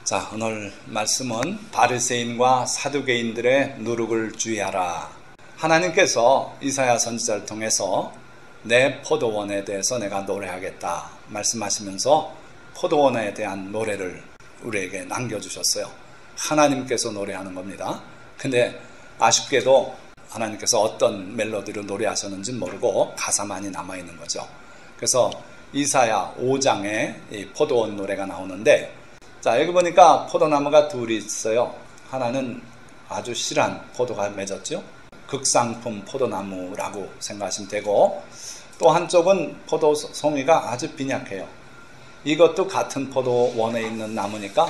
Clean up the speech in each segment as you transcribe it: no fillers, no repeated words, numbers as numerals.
자, 오늘 말씀은 바리새인과 사두개인들의 누룩을 주의하라. 하나님께서 이사야 선지자를 통해서 내 포도원에 대해서 내가 노래하겠다 말씀하시면서 포도원에 대한 노래를 우리에게 남겨주셨어요. 하나님께서 노래하는 겁니다. 근데 아쉽게도 하나님께서 어떤 멜로디로 노래하셨는지 모르고 가사만이 남아있는 거죠. 그래서 이사야 5장에 이 포도원 노래가 나오는데, 자, 여기 보니까 포도나무가 둘이 있어요. 하나는 아주 실한 포도가 맺었죠. 극상품 포도나무라고 생각하시면 되고, 또 한쪽은 포도송이가 아주 빈약해요. 이것도 같은 포도원에 있는 나무니까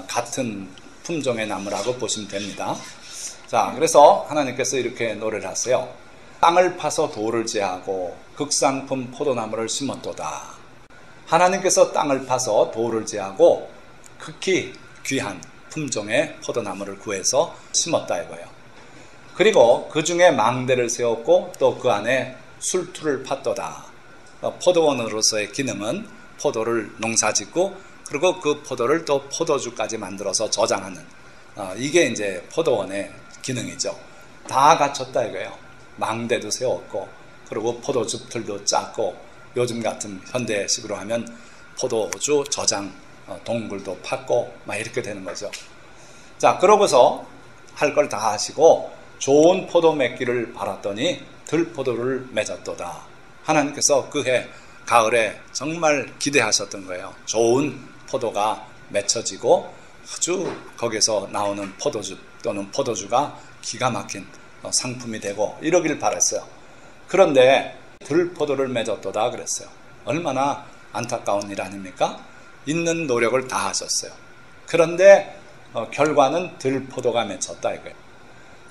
같은 품종의 나무라고 보시면 됩니다. 자, 그래서 하나님께서 이렇게 노래를 하세요. 땅을 파서 돌을 제하고 극상품 포도나무를 심었도다. 하나님께서 땅을 파서 돌을 제하고 극히 귀한 품종의 포도나무를 구해서 심었다 이거예요. 그리고 그 중에 망대를 세웠고 또 그 안에 술투를 팠도다. 포도원으로서의 기능은 포도를 농사짓고 그리고 그 포도를 또 포도주까지 만들어서 저장하는, 이게 이제 포도원의 기능이죠. 다 갖췄다 이거예요. 망대도 세웠고 그리고 포도즙들도 짰고 요즘 같은 현대식으로 하면 포도주 저장 동굴도 팠고 막 이렇게 되는 거죠. 자, 그러고서 할 걸 다 하시고 좋은 포도 맺기를 바랐더니 들포도를 맺었도다. 하나님께서 그해 가을에 정말 기대하셨던 거예요. 좋은 포도가 맺혀지고 아주 거기서 나오는 포도즙 또는 포도주가 기가 막힌 상품이 되고 이러길 바랐어요. 그런데 들포도를 맺었도다 그랬어요. 얼마나 안타까운 일 아닙니까? 있는 노력을 다 하셨어요. 그런데 결과는 들포도가 맺혔다 이거예요.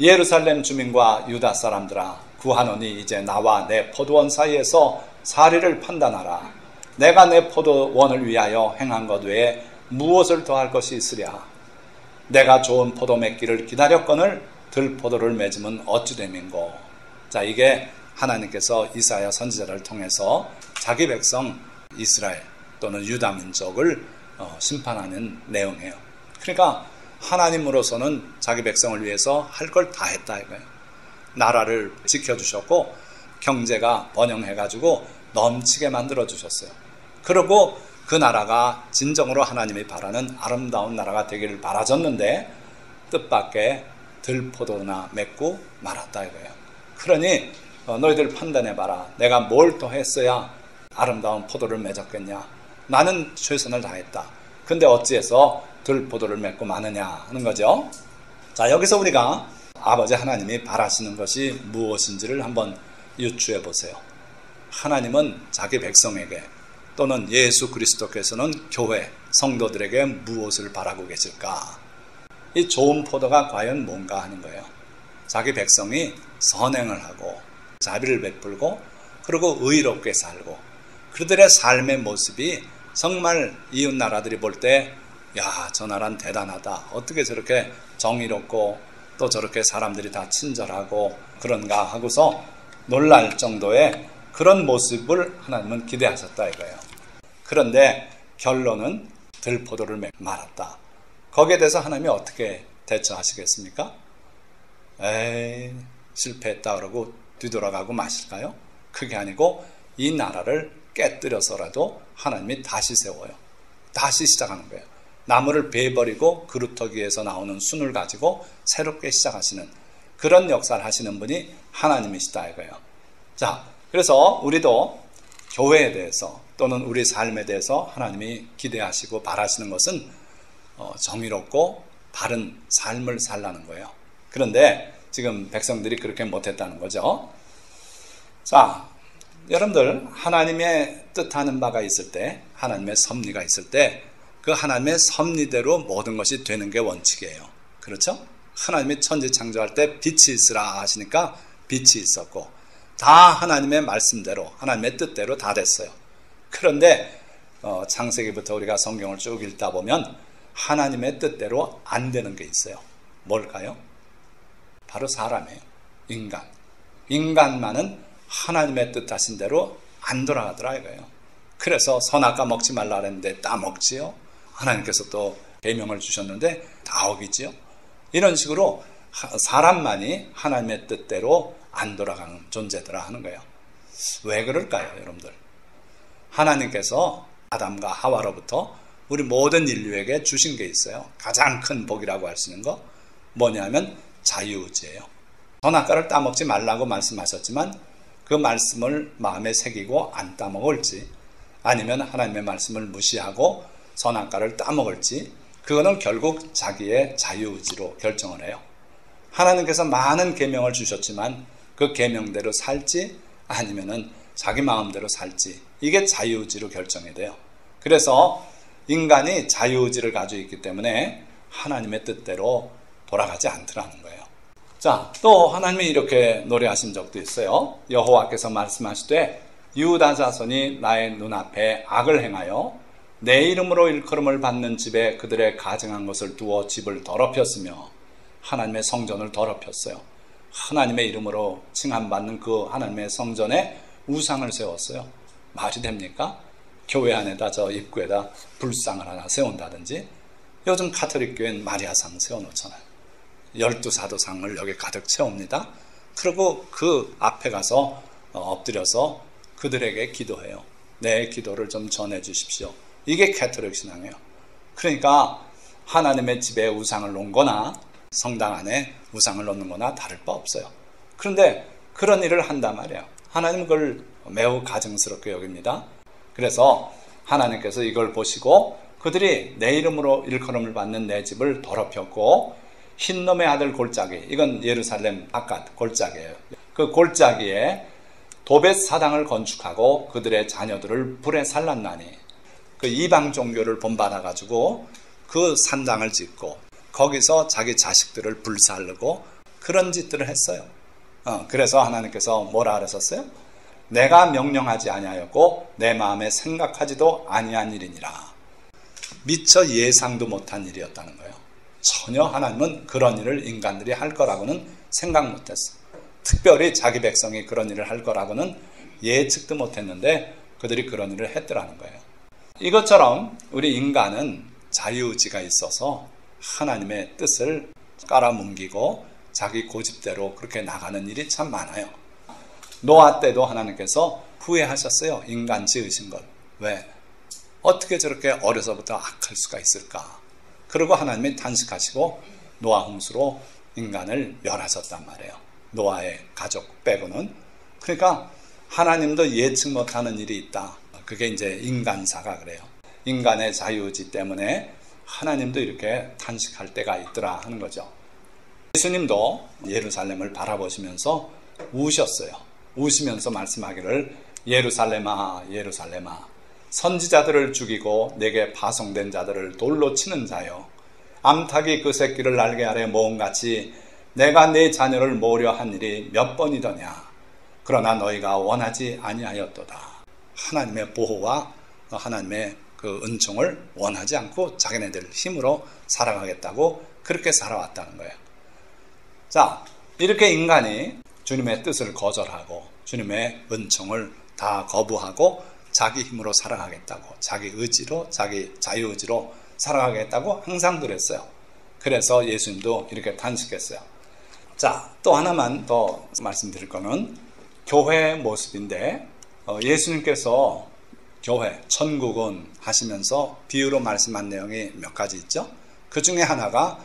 예루살렘 주민과 유다 사람들아, 구하노니 이제 나와 내 포도원 사이에서 사리를 판단하라. 내가 내 포도원을 위하여 행한 것 외에 무엇을 더할 것이 있으랴. 내가 좋은 포도 맺기를 기다렸거늘 들포도를 맺으면 어찌 됨인고. 자, 이게 하나님께서 이사야 선지자를 통해서 자기 백성 이스라엘 또는 유다 민족을 심판하는 내용이에요. 그러니까 하나님으로서는 자기 백성을 위해서 할 걸 다 했다 이거예요. 나라를 지켜주셨고 경제가 번영해가지고 넘치게 만들어주셨어요. 그리고 그 나라가 진정으로 하나님이 바라는 아름다운 나라가 되기를 바라졌는데 뜻밖의 들포도나 맺고 말았다 이거예요. 그러니 너희들 판단해봐라. 내가 뭘 더 했어야 아름다운 포도를 맺었겠냐. 나는 최선을 다했다. 근데 어찌해서 들포도를 맺고 마느냐 하는 거죠. 자, 여기서 우리가 아버지 하나님이 바라시는 것이 무엇인지를 한번 유추해 보세요. 하나님은 자기 백성에게 또는 예수 그리스도께서는 교회 성도들에게 무엇을 바라고 계실까? 이 좋은 포도가 과연 뭔가 하는 거예요. 자기 백성이 선행을 하고 자비를 베풀고 그리고 의롭게 살고 그들의 삶의 모습이 정말 이웃 나라들이 볼 때 야, 저 나라는 대단하다. 어떻게 저렇게 정의롭고 또 저렇게 사람들이 다 친절하고 그런가 하고서 놀랄 정도의 그런 모습을 하나님은 기대하셨다 이거예요. 그런데 결론은 들포도를 말았다. 거기에 대해서 하나님이 어떻게 대처하시겠습니까? 에이, 실패했다 그러고 뒤돌아가고 마실까요? 그게 아니고 이 나라를 깨뜨려서라도 하나님이 다시 세워요. 다시 시작하는 거예요. 나무를 베버리고 그루터기에서 나오는 순을 가지고 새롭게 시작하시는 그런 역사를 하시는 분이 하나님이시다 이거예요. 자, 그래서 우리도 교회에 대해서 또는 우리 삶에 대해서 하나님이 기대하시고 바라시는 것은 정의롭고 바른 삶을 살라는 거예요. 그런데 지금 백성들이 그렇게 못했다는 거죠. 자, 여러분들 하나님의 뜻하는 바가 있을 때, 하나님의 섭리가 있을 때 그 하나님의 섭리대로 모든 것이 되는 게 원칙이에요. 그렇죠? 하나님이 천지 창조할 때 빛이 있으라 하시니까 빛이 있었고 다 하나님의 말씀대로 하나님의 뜻대로 다 됐어요. 그런데 창세기부터 우리가 성경을 쭉 읽다 보면 하나님의 뜻대로 안 되는 게 있어요. 뭘까요? 바로 사람이에요. 인간만은 하나님의 뜻하신 대로 안 돌아가더라 이거예요. 그래서 선악과 먹지 말라 그랬는데 따먹지요. 하나님께서 또 계명을 주셨는데 다 어기지요. 이런 식으로 사람만이 하나님의 뜻대로 안 돌아가는 존재더라 하는 거예요. 왜 그럴까요, 여러분들? 하나님께서 아담과 하와로부터 우리 모든 인류에게 주신 게 있어요. 가장 큰 복이라고 할 수 있는 거 뭐냐면 자유의지예요. 선악과를 따먹지 말라고 말씀하셨지만 그 말씀을 마음에 새기고 안 따먹을지, 아니면 하나님의 말씀을 무시하고 선악과를 따먹을지, 그거는 결국 자기의 자유의지로 결정을 해요. 하나님께서 많은 계명을 주셨지만 그 계명대로 살지 아니면은 자기 마음대로 살지, 이게 자유의지로 결정이 돼요. 그래서 인간이 자유의지를 가지고 있기 때문에 하나님의 뜻대로 돌아가지 않더라는 거예요. 자, 또 하나님이 이렇게 노래하신 적도 있어요. 여호와께서 말씀하시되 유다 자손이 나의 눈앞에 악을 행하여 내 이름으로 일컬음을 받는 집에 그들의 가증한 것을 두어 집을 더럽혔으며, 하나님의 성전을 더럽혔어요. 하나님의 이름으로 칭함받는 그 하나님의 성전에 우상을 세웠어요. 말이 됩니까? 교회 안에다 저 입구에다 불상을 하나 세운다든지, 요즘 카톨릭 교회는 마리아상 세워놓잖아요. 12사도상을 여기 가득 채웁니다. 그리고 그 앞에 가서 엎드려서 그들에게 기도해요. 내 기도를 좀 전해 주십시오. 이게 카톨릭 신앙이에요. 그러니까 하나님의 집에 우상을 놓은 거나 성당 안에 우상을 놓는 거나 다를 바 없어요. 그런데 그런 일을 한단 말이에요. 하나님은 그걸 매우 가증스럽게 여깁니다. 그래서 하나님께서 이걸 보시고 그들이 내 이름으로 일컬음을 받는 내 집을 더럽혔고, 흰놈의 아들 골짜기, 이건 예루살렘 바깥 골짜기예요. 그 골짜기에 도벳 사당을 건축하고 그들의 자녀들을 불에 살랐나니, 그 이방 종교를 본받아 가지고 그 산당을 짓고 거기서 자기 자식들을 불살르고 그런 짓들을 했어요. 그래서 하나님께서 뭐라 그러셨어요? 내가 명령하지 아니하였고 내 마음에 생각하지도 아니한 일이니라. 미처 예상도 못한 일이었다는 거예요. 전혀 하나님은 그런 일을 인간들이 할 거라고는 생각 못했어요. 특별히 자기 백성이 그런 일을 할 거라고는 예측도 못했는데 그들이 그런 일을 했더라는 거예요. 이것처럼 우리 인간은 자유의지가 있어서 하나님의 뜻을 깔아뭉개고 자기 고집대로 그렇게 나가는 일이 참 많아요. 노아 때도 하나님께서 후회하셨어요. 인간 지으신 것. 왜? 어떻게 저렇게 어려서부터 악할 수가 있을까? 그리고 하나님이 탄식하시고 노아 홍수로 인간을 멸하셨단 말이에요. 노아의 가족 빼고는. 그러니까 하나님도 예측 못하는 일이 있다. 그게 이제 인간사가 그래요. 인간의 자유의지 때문에 하나님도 이렇게 탄식할 때가 있더라 하는 거죠. 예수님도 예루살렘을 바라보시면서 우셨어요. 우시면서 말씀하기를 예루살렘아 예루살렘아 선지자들을 죽이고 내게 파송된 자들을 돌로 치는 자여, 암탉이 그 새끼를 날개 아래 모음같이 내가 내 자녀를 모으려 한 일이 몇 번이더냐. 그러나 너희가 원하지 아니하였도다. 하나님의 보호와 하나님의 그 은총을 원하지 않고 자기네들 힘으로 살아가겠다고 그렇게 살아왔다는 거예요. 자, 이렇게 인간이 주님의 뜻을 거절하고 주님의 은총을 다 거부하고 자기 힘으로 살아가겠다고, 자기 의지로, 자기 자유의지로 살아가겠다고 항상 그랬어요. 그래서 예수님도 이렇게 탄식했어요. 자, 또 하나만 더 말씀드릴 거는 교회의 모습인데, 예수님께서 교회, 천국은 하시면서 비유로 말씀한 내용이 몇 가지 있죠. 그 중에 하나가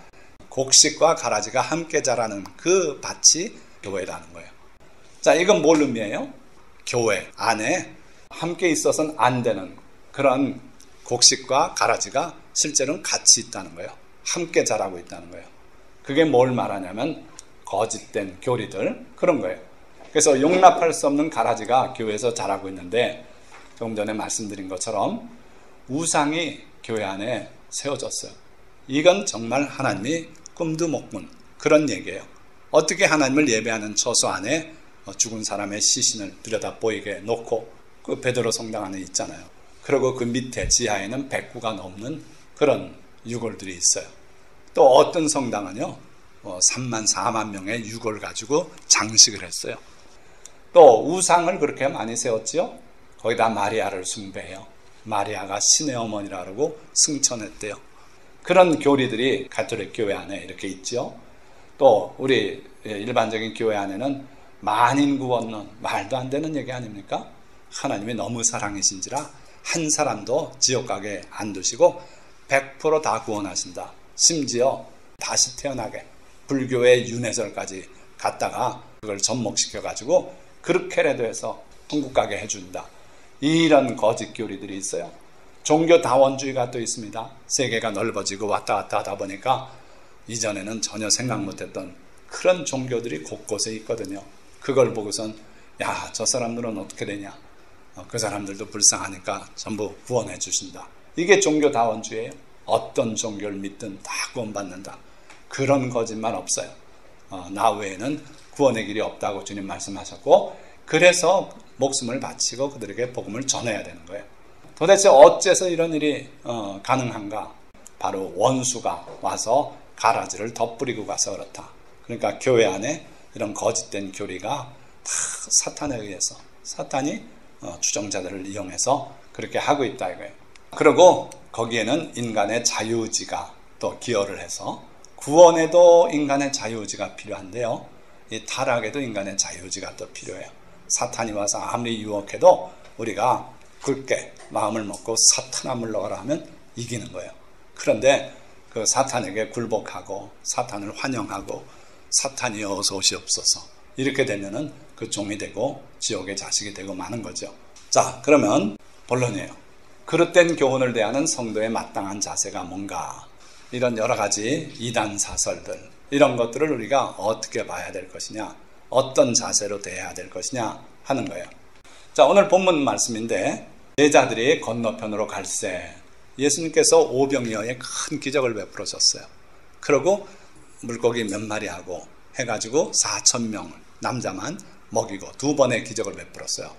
곡식과 가라지가 함께 자라는 그 밭이 교회라는 거예요. 자, 이건 뭘 의미해요? 교회 안에 함께 있어서는 안 되는 그런 곡식과 가라지가 실제로는 같이 있다는 거예요. 함께 자라고 있다는 거예요. 그게 뭘 말하냐면 거짓된 교리들, 그런 거예요. 그래서 용납할 수 없는 가라지가 교회에서 자라고 있는데, 조금 전에 말씀드린 것처럼 우상이 교회 안에 세워졌어요. 이건 정말 하나님이 꿈도 못 꾼 그런 얘기예요. 어떻게 하나님을 예배하는 처소 안에 죽은 사람의 시신을 들여다 보이게 놓고 그 베드로 성당 안에 있잖아요. 그리고 그 밑에 지하에는 100구가 넘는 그런 유골들이 있어요. 또 어떤 성당은요 3만 4만 명의 유골 가지고 장식을 했어요. 또 우상을 그렇게 많이 세웠지요. 거기다 마리아를 숭배해요. 마리아가 신의 어머니라 그러고 승천했대요. 그런 교리들이 가톨릭 교회 안에 이렇게 있죠. 또 우리 일반적인 교회 안에는 만인 구원론, 말도 안 되는 얘기 아닙니까? 하나님이 너무 사랑이신지라 한 사람도 지옥 가게 안 두시고 100% 구원하신다. 심지어 다시 태어나게 불교의 윤회설까지 갖다가 그걸 접목시켜가지고 그렇게라도 해서 천국 가게 해준다. 이런 거짓 교리들이 있어요. 종교 다원주의가 또 있습니다. 세계가 넓어지고 왔다 갔다 하다 보니까 이전에는 전혀 생각 못했던 그런 종교들이 곳곳에 있거든요. 그걸 보고선 야, 저 사람들은 어떻게 되냐. 그 사람들도 불쌍하니까 전부 구원해 주신다. 이게 종교 다원주의예요. 어떤 종교를 믿든 다 구원받는다. 그런 거짓말 없어요. 나 외에는 구원의 길이 없다고 주님 말씀하셨고, 그래서 목숨을 바치고 그들에게 복음을 전해야 되는 거예요. 도대체 어째서 이런 일이 가능한가? 바로 원수가 와서 가라지를 덧뿌리고 가서 그렇다. 그러니까 교회 안에 이런 거짓된 교리가 다 사탄에 의해서, 사탄이 추종자들을 이용해서 그렇게 하고 있다 이거예요. 그리고 거기에는 인간의 자유의지가 또 기여를 해서 구원에도 인간의 자유의지가 필요한데요. 이 타락에도 인간의 자유의지가 또 필요해요. 사탄이 와서 아무리 유혹해도 우리가 굳게 마음을 먹고 사탄아 물러가라 하면 이기는 거예요. 그런데 그 사탄에게 굴복하고 사탄을 환영하고 사탄이 어서 오시옵소서 이렇게 되면은 그 종이 되고 지옥의 자식이 되고 마는 거죠. 자, 그러면 본론이에요. 그릇된 교훈을 대하는 성도의 마땅한 자세가 뭔가, 이런 여러 가지 이단 사설들, 이런 것들을 우리가 어떻게 봐야 될 것이냐, 어떤 자세로 대해야 될 것이냐 하는 거예요. 자, 오늘 본문 말씀인데 제자들이 건너편으로 갈새 예수님께서 오병이어의 큰 기적을 베풀어줬어요. 그리고 물고기 몇 마리 하고 해가지고 4,000명 남자만 먹이고 2번의 기적을 베풀었어요.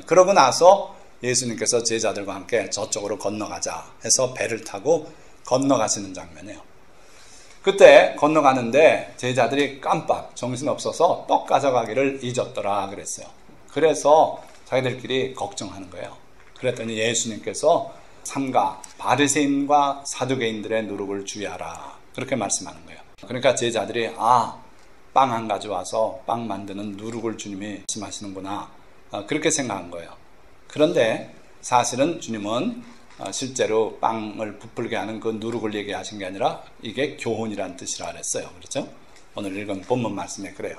그러고 나서 예수님께서 제자들과 함께 저쪽으로 건너가자 해서 배를 타고 건너가시는 장면이에요. 그때 건너가는데 제자들이 깜빡 정신없어서 떡 가져가기를 잊었더라 그랬어요. 그래서 자기들끼리 걱정하는 거예요. 그랬더니 예수님께서 삼가 바리새인과 사두개인들의 누룩을 주의하라 그렇게 말씀하는 거예요. 그러니까 제자들이 빵 안 가져와서 빵 만드는 누룩을 주님이 말씀하시는구나 그렇게 생각한 거예요. 그런데 사실은 주님은 실제로 빵을 부풀게 하는 그 누룩을 얘기하신 게 아니라 이게 교훈이란 뜻이라 그랬어요. 그렇죠? 오늘 읽은 본문 말씀에 그래요.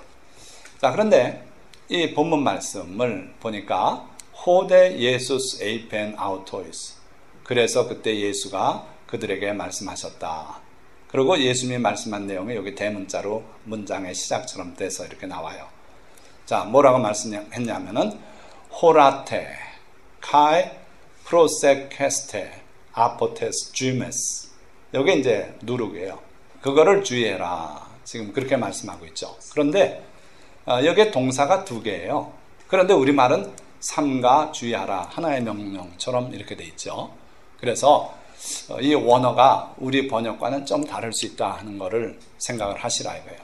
자, 그런데 이 본문 말씀을 보니까 호데 예수스 에이펜 아우토이스, 그래서 그때 예수가 그들에게 말씀하셨다. 그리고 예수님이 말씀한 내용이 여기 대문자로 문장의 시작처럼 돼서 이렇게 나와요. 자, 뭐라고 말씀했냐면은 호라테 카이 프로세케스테 아포테스 주메스, 여기 이제 누룩이에요. 그거를 주의해라. 지금 그렇게 말씀하고 있죠. 그런데 여기에 동사가 2개예요. 그런데 우리말은 삼가 주의하라 하나의 명령처럼 이렇게 돼 있죠. 그래서 이 원어가 우리 번역과는 좀 다를 수 있다 하는 거를 생각을 하시라 이거예요.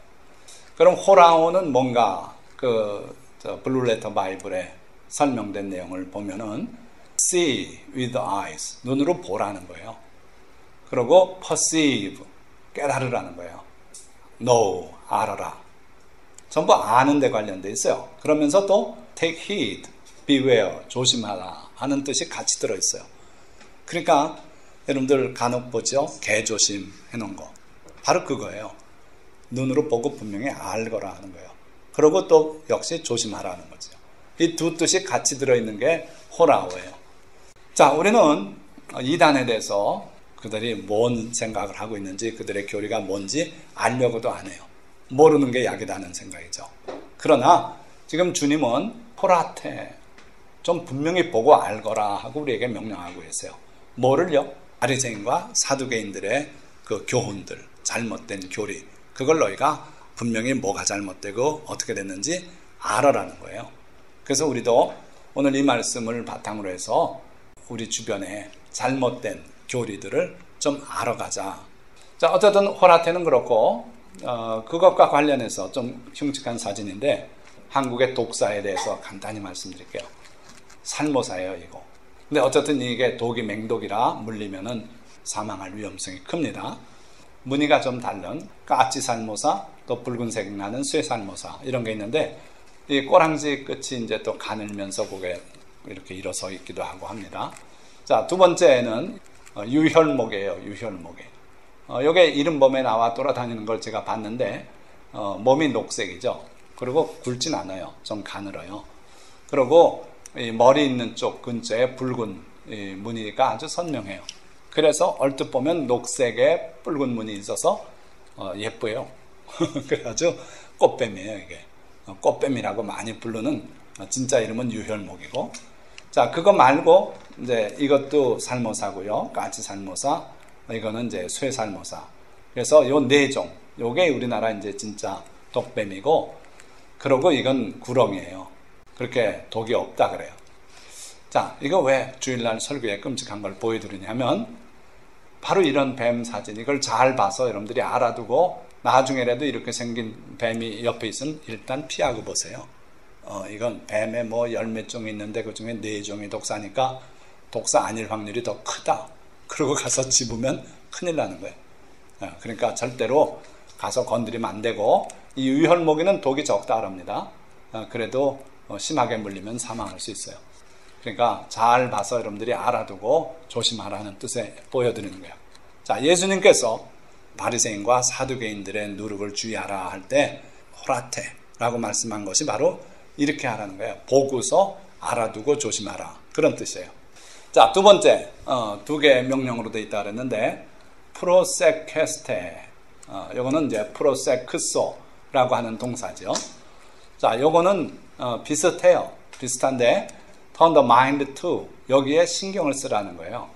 그럼 호라오는 뭔가 그 블루레터 바이블에 설명된 내용을 보면은 see with eyes, 눈으로 보라는 거예요. 그리고 perceive, 깨달으라는 거예요. know, 알아라. 전부 아는 데 관련돼 있어요. 그러면서 또 take heed, beware, 조심하라 하는 뜻이 같이 들어있어요. 그러니까 여러분들 간혹 보죠? 개조심 해놓은 거. 바로 그거예요. 눈으로 보고 분명히 알거라 하는 거예요. 그리고 또 역시 조심하라는 거죠. 이 2 뜻이 같이 들어있는 게 호라오예요. 자, 우리는 이단에 대해서 그들이 뭔 생각을 하고 있는지, 그들의 교리가 뭔지 알려고도 안 해요. 모르는 게 약이다는 생각이죠. 그러나 지금 주님은 호라테, 좀 분명히 보고 알거라 하고 우리에게 명령하고 계세요. 뭐를요? 바리새인과 사두개인들의 그 교훈들, 잘못된 교리, 그걸 너희가 분명히 뭐가 잘못되고 어떻게 됐는지 알아라는 거예요. 그래서 우리도 오늘 이 말씀을 바탕으로 해서 우리 주변에 잘못된 교리들을 좀 알아가자. 자, 어쨌든 호라테는 그렇고 그것과 관련해서 좀 흉측한 사진인데 한국의 독사에 대해서 간단히 말씀드릴게요. 살모사예요, 이거. 근데 어쨌든 이게 독이 맹독이라 물리면은 사망할 위험성이 큽니다. 무늬가 좀 다른 까치살모사, 또 붉은색 나는 쇠살모사 이런 게 있는데 이 꼬랑지 끝이 이제 또 가늘면서 고개 이렇게 일어서 있기도 하고 합니다. 자, 두 번째는 유혈목이에요. 유혈목이. 요게 이른봄에 나와 돌아다니는 걸 제가 봤는데 몸이 녹색이죠. 그리고 굵진 않아요. 좀 가늘어요. 그리고 이 머리 있는 쪽 근처에 붉은 이 무늬가 아주 선명해요. 그래서 얼핏 보면 녹색에 붉은 무늬 있어서 예뻐요. 그래가지고 꽃뱀이에요. 이게 꽃뱀이라고 많이 부르는 진짜 이름은 유혈목이고, 자, 그거 말고 이제 이것도 살모사고요. 까치살모사, 이거는 이제 쇠살모사. 그래서 요 네 종, 요게 우리나라 이제 진짜 독뱀이고, 그러고 이건 구렁이에요. 그렇게 독이 없다 그래요. 자, 이거 왜 주일날 설교에 끔찍한 걸 보여드리냐면 바로 이런 뱀 사진, 이걸 잘 봐서 여러분들이 알아두고 나중에라도 이렇게 생긴 뱀이 옆에 있으면 일단 피하고 보세요. 이건 뱀에 뭐 열몇 종이 있는데 그 중에 네 종이 독사니까 독사 아닐 확률이 더 크다. 그러고 가서 집으면 큰일 나는 거예요. 그러니까 절대로 가서 건드리면 안 되고, 이 유혈모기는 독이 적다 그럽니다. 그래도 심하게 물리면 사망할 수 있어요. 그러니까 잘 봐서 여러분들이 알아두고 조심하라는 뜻에 보여드리는 거예요. 자, 예수님께서 바리새인과 사두개인들의 누룩을 주의하라 할 때 호라테라고 말씀한 것이 바로 이렇게 하라는 거예요. 보고서 알아두고 조심하라, 그런 뜻이에요. 자, 두 번째, 두 개의 명령으로 되어 있다 그랬는데 프로세케스테, 요거는 이제 프로세크소라고 하는 동사죠. 자, 요거는 비슷해요. 비슷한데 turn the mind to, 여기에 신경을 쓰라는 거예요.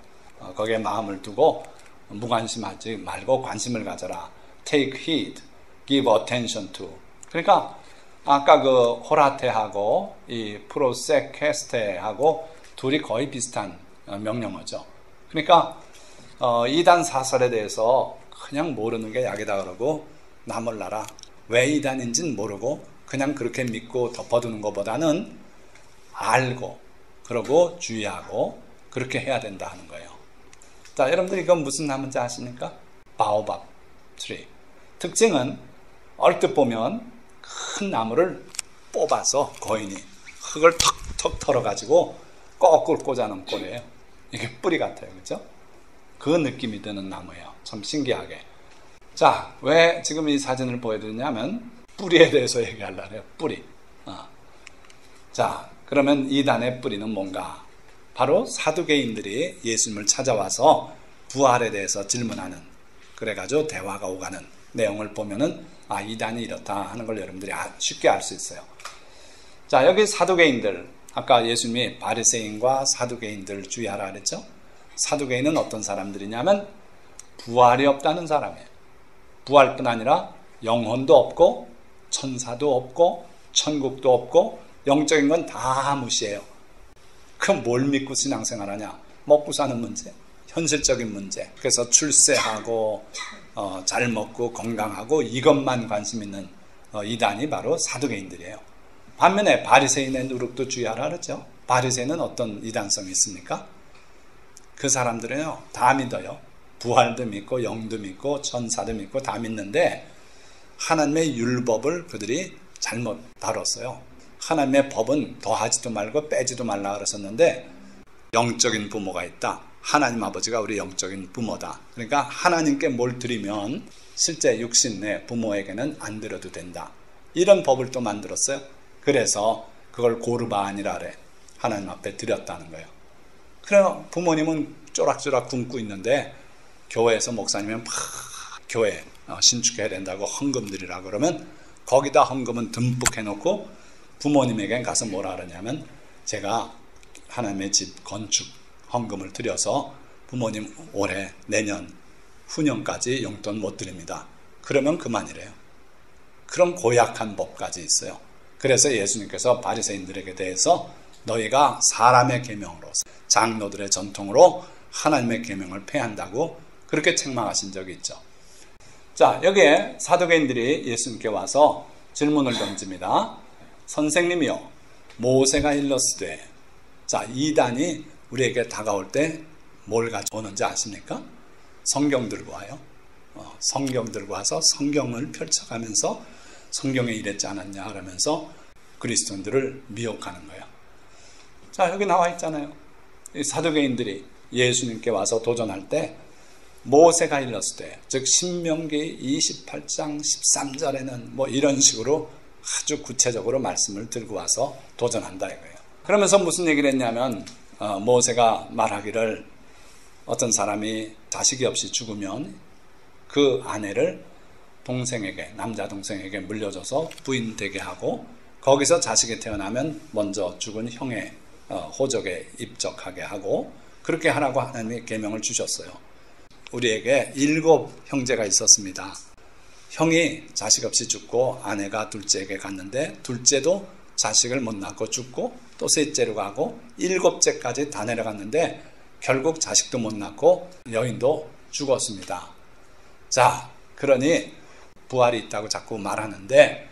거기에 마음을 두고 무관심하지 말고 관심을 가져라. take heed, give attention to. 그러니까 아까 그 호라테하고 이 프로세케스테하고 둘이 거의 비슷한 명령어죠. 그러니까 이단 사설에 대해서 그냥 모르는 게 약이다 그러고 나 몰라라, 왜 이단인지는 모르고 그냥 그렇게 믿고 덮어두는 것보다는 알고 그러고 주의하고 그렇게 해야 된다 하는 거예요. 자, 여러분들 이건 무슨 나무인지 아십니까? 바오밥 트리. 특징은 얼핏 보면 큰 나무를 뽑아서 거인이 흙을 턱턱 털어가지고 거꾸로 꽂아놓은 꼴이에요. 이게 뿌리 같아요. 그렇죠? 그 느낌이 드는 나무예요. 참 신기하게. 자, 왜 지금 이 사진을 보여드리냐면 뿌리에 대해서 얘기하려고 해요. 뿌리. 자, 그러면 이단의 뿌리는 뭔가? 바로 사두개인들이 예수님을 찾아와서 부활에 대해서 질문하는, 그래가지고 대화가 오가는 내용을 보면은 이단이 이렇다 하는 걸 여러분들이 쉽게 알 수 있어요. 자, 여기 사두개인들, 아까 예수님이 바리새인과 사두개인들 주의하라 그랬죠? 사두개인은 어떤 사람들이냐면 부활이 없다는 사람이에요. 부활뿐 아니라 영혼도 없고 천사도 없고 천국도 없고 영적인 건 다 무시해요. 그럼 뭘 믿고 신앙생활하냐? 먹고 사는 문제, 현실적인 문제. 그래서 출세하고 잘 먹고 건강하고 이것만 관심 있는 이단이 바로 사두개인들이에요. 반면에 바리새인의 누룩도 주의하라 그러죠. 바리새인은 어떤 이단성이 있습니까? 그 사람들은요, 다 믿어요. 부활도 믿고 영도 믿고 천사도 믿고 다 믿는데 하나님의 율법을 그들이 잘못 다뤘어요. 하나님의 법은 더하지도 말고 빼지도 말라 그러셨는데 영적인 부모가 있다. 하나님 아버지가 우리 영적인 부모다. 그러니까 하나님께 뭘 드리면 실제 육신 내 부모에게는 안 드려도 된다. 이런 법을 또 만들었어요. 그래서 그걸 고르반이라 그래. 하나님 앞에 드렸다는 거예요. 그래서 부모님은 쪼락쪼락 굶고 있는데 교회에서 목사님은 교회 신축해야 된다고 헌금 드리라 그러면 거기다 헌금은 듬뿍 해놓고 부모님에게 가서 뭐라 그러냐면 제가 하나님의 집 건축 헌금을 드려서 부모님 올해 내년 후년까지 용돈 못 드립니다. 그러면 그만이래요. 그런 고약한 법까지 있어요. 그래서 예수님께서 바리새인들에게 대해서 너희가 사람의 계명으로 장로들의 전통으로 하나님의 계명을 폐한다고 그렇게 책망하신 적이 있죠. 자, 여기에 사두개인들이 예수님께 와서 질문을 던집니다. 선생님이요, 모세가 일렀으되. 자, 이단이 우리에게 다가올 때 뭘 가져오는지 아십니까? 성경 들고 와요. 성경 들고 와서 성경을 펼쳐가면서 성경에 이랬지 않았냐 그러면서 그리스도인들을 미혹하는 거예요. 자, 여기 나와 있잖아요. 이 사두개인들이 예수님께 와서 도전할 때 모세가 일렀을 때, 즉 신명기 28장 13절에는 뭐 이런 식으로 아주 구체적으로 말씀을 들고 와서 도전한다 이거예요. 그러면서 무슨 얘기를 했냐면 모세가 말하기를 어떤 사람이 자식이 없이 죽으면 그 아내를 동생에게, 남자 동생에게 물려줘서 부인 되게 하고 거기서 자식이 태어나면 먼저 죽은 형의 호적에 입적하게 하고 그렇게 하라고 하나님이 계명을 주셨어요. 우리에게 7 형제가 있었습니다. 형이 자식 없이 죽고 아내가 둘째에게 갔는데 둘째도 자식을 못 낳고 죽고 또 셋째로 가고 7째까지 다 내려갔는데 결국 자식도 못 낳고 여인도 죽었습니다. 자, 그러니 부활이 있다고 자꾸 말하는데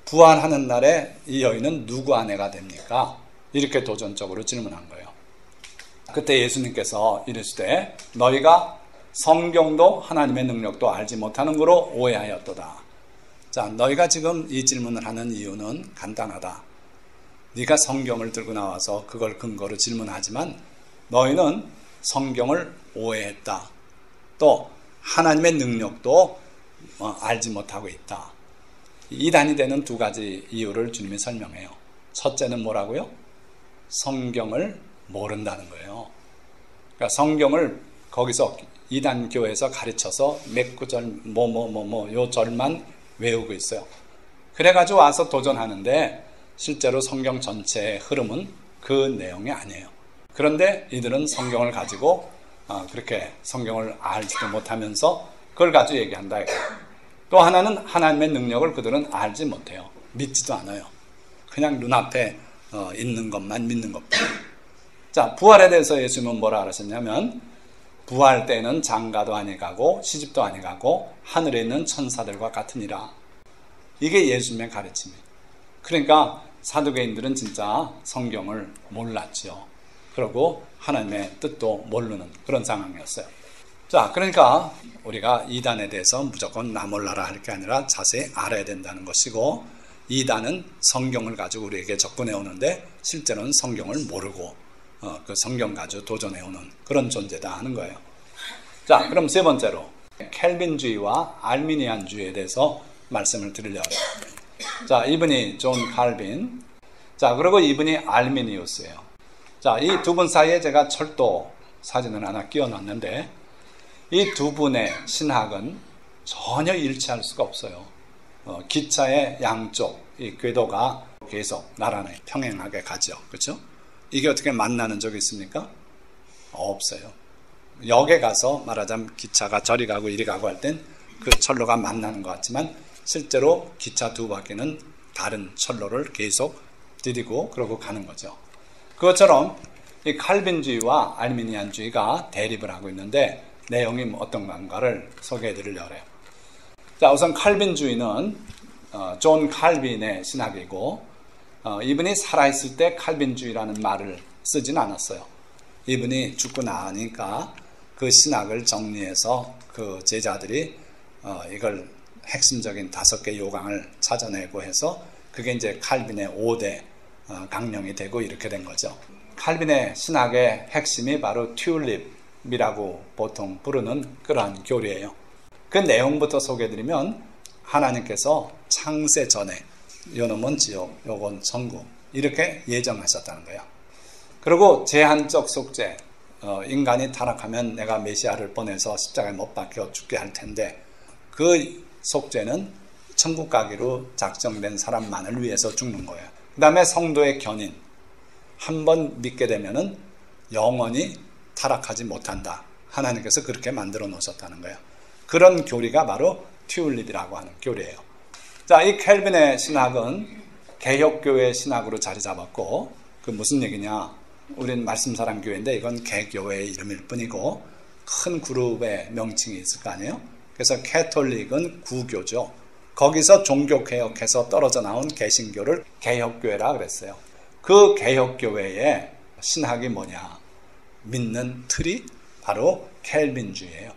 부활하는 날에 이 여인은 누구 아내가 됩니까? 이렇게 도전적으로 질문한 거예요. 그때 예수님께서 이르시되 너희가 성경도 하나님의 능력도 알지 못하는 거로 오해하였도다. 자, 너희가 지금 이 질문을 하는 이유는 간단하다. 네가 성경을 들고 나와서 그걸 근거로 질문하지만 너희는 성경을 오해했다. 또 하나님의 능력도 알지 못하고 있다. 이단이 되는 2가지 이유를 주님이 설명해요. 첫째는 뭐라고요? 성경을 모른다는 거예요. 그러니까 성경을 거기서 이단 교회에서 가르쳐서 몇 구절 요 절만 외우고 있어요. 그래가지고 와서 도전하는데 실제로 성경 전체의 흐름은 그 내용이 아니에요. 그런데 이들은 성경을 가지고 그렇게 성경을 알지도 못하면서 그걸 가지고 얘기한다. 또 하나는 하나님의 능력을 그들은 알지 못해요. 믿지도 않아요. 그냥 눈앞에 있는 것만 믿는 것뿐. 자, 부활에 대해서 예수님은 뭐라 그러셨냐면 부활 때는 장가도 아니 가고 시집도 아니 가고 하늘에 있는 천사들과 같으니라. 이게 예수님의 가르침이에요. 그러니까 사두개인들은 진짜 성경을 몰랐죠. 그리고 하나님의 뜻도 모르는 그런 상황이었어요. 자, 그러니까 우리가 이단에 대해서 무조건 나 몰라라 할 게 아니라 자세히 알아야 된다는 것이고 이단은 성경을 가지고 우리에게 접근해 오는데 실제로는 성경을 모르고 그 성경 가지고 도전해 오는 그런 존재다 하는 거예요. 자, 그럼 세 번째로 켈빈주의와 알미니안주의에 대해서 말씀을 드리려고 해요. 자, 이분이 존 칼빈, 자, 그리고 이분이 알미니우스예요. 자, 이 두 분 사이에 제가 철도 사진을 하나 끼워놨는데 이 두 분의 신학은 전혀 일치할 수가 없어요. 기차의 양쪽 이 궤도가 계속 나란히 평행하게 가죠. 그렇죠? 이게 어떻게 만나는 적이 있습니까? 없어요. 역에 가서 말하자면 기차가 저리 가고 이리 가고 할 땐 그 철로가 만나는 것 같지만 실제로 기차 두 바퀴는 다른 철로를 계속 디디고 그러고 가는 거죠. 그것처럼 이 칼빈주의와 알미니안주의가 대립을 하고 있는데 내용이 어떤 건가를 소개해 드리려고 해요. 자, 우선 칼빈주의는 존 칼빈의 신학이고 이분이 살아있을 때 칼빈주의라는 말을 쓰진 않았어요. 이분이 죽고 나니까 그 신학을 정리해서 그 제자들이 이걸 핵심적인 5개 요강을 찾아내고 해서 그게 이제 칼빈의 5대 강령이 되고 이렇게 된 거죠. 칼빈의 신학의 핵심이 바로 튤립이라고 보통 부르는 그러한 교리예요. 그 내용부터 소개해드리면 하나님께서 창세 전에 요놈은 지옥, 요건 천국 이렇게 예정하셨다는 거예요. 그리고 제한적 속죄, 인간이 타락하면 내가 메시아를 보내서 십자가에 못 박혀 죽게 할 텐데 그 속죄는 천국 가기로 작정된 사람만을 위해서 죽는 거예요. 그 다음에 성도의 견인, 한번 믿게 되면은 영원히 타락하지 못한다. 하나님께서 그렇게 만들어 놓으셨다는 거예요. 그런 교리가 바로 튤립이라고 하는 교리예요. 자, 이 켈빈의 신학은 개혁교회 신학으로 자리 잡았고 그 무슨 얘기냐? 우린 말씀사랑교회인데 이건 개교회의 이름일 뿐이고 큰 그룹의 명칭이 있을 거 아니에요? 그래서 캐톨릭은 구교죠. 거기서 종교개혁해서 떨어져 나온 개신교를 개혁교회라 그랬어요. 그 개혁교회의 신학이 뭐냐? 믿는 틀이 바로 켈빈주의예요.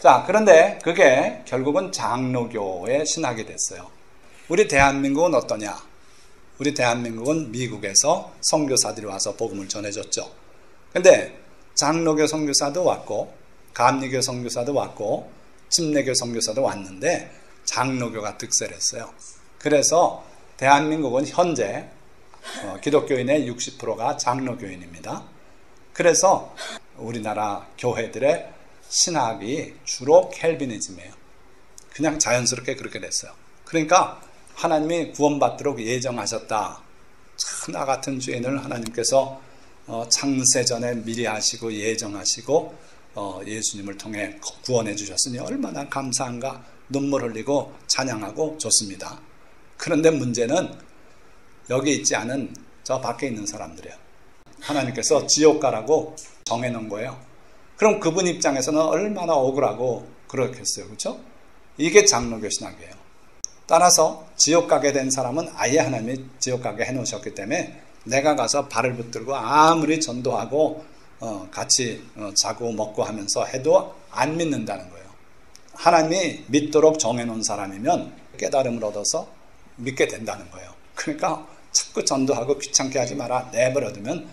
자, 그런데 그게 결국은 장로교의 신학이 됐어요. 우리 대한민국은 어떠냐? 우리 대한민국은 미국에서 선교사들이 와서 복음을 전해줬죠. 근데 장로교 선교사도 왔고 감리교 선교사도 왔고 침례교 선교사도 왔는데 장로교가 득세를 했어요. 그래서 대한민국은 현재 기독교인의 60%가 장로교인입니다. 그래서 우리나라 교회들의 신학이 주로 켈비니즘이에요. 그냥 자연스럽게 그렇게 됐어요. 그러니까 하나님이 구원받도록 예정하셨다. 참 나 같은 죄인을 하나님께서 창세전에 미리 하시고 예정하시고 예수님을 통해 구원해 주셨으니 얼마나 감사한가. 눈물 흘리고 찬양하고 좋습니다. 그런데 문제는 여기 있지 않은 저 밖에 있는 사람들이에요. 하나님께서 지옥 가라고 정해놓은 거예요. 그럼 그분 입장에서는 얼마나 억울하고 그렇겠어요. 그렇죠? 이게 장로교 신학이에요. 따라서 지옥 가게 된 사람은 아예 하나님이 지옥 가게 해놓으셨기 때문에 내가 가서 발을 붙들고 아무리 전도하고 같이 자고 먹고 하면서 해도 안 믿는다는 거예요. 하나님이 믿도록 정해놓은 사람이면 깨달음을 얻어서 믿게 된다는 거예요. 그러니까 자꾸 전도하고 귀찮게 하지 마라. 내버려두면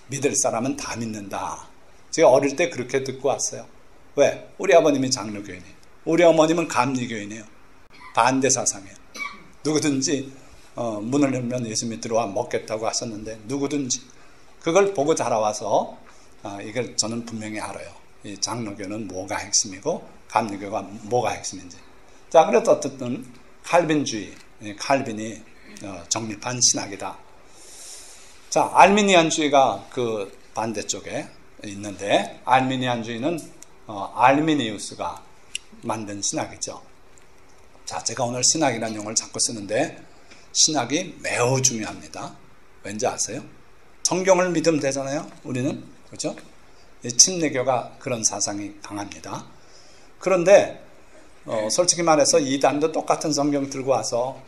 믿을 사람은 다 믿는다. 제가 어릴 때 그렇게 듣고 왔어요. 왜? 우리 아버님이 장로교인이에요. 우리 어머님은 감리교인이에요. 반대 사상이에요. 누구든지 문을 열면 예수님이 들어와 먹겠다고 하셨는데 누구든지 그걸 보고 자라와서 이걸 저는 분명히 알아요. 이 장로교는 뭐가 핵심이고 감리교가 뭐가 핵심인지. 자, 그래서 어쨌든 칼빈주의, 칼빈이 정립한 신학이다. 자, 알미니안주의가 그 반대쪽에 있는데 알미니안주의는 알미니우스가 만든 신학이죠. 자, 제가 오늘 신학이라는 용어를 자꾸 쓰는데 신학이 매우 중요합니다. 왠지 아세요? 성경을 믿으면 되잖아요. 우리는 그렇죠? 침례교가 그런 사상이 강합니다. 그런데 솔직히 말해서 이단도 똑같은 성경 들고 와서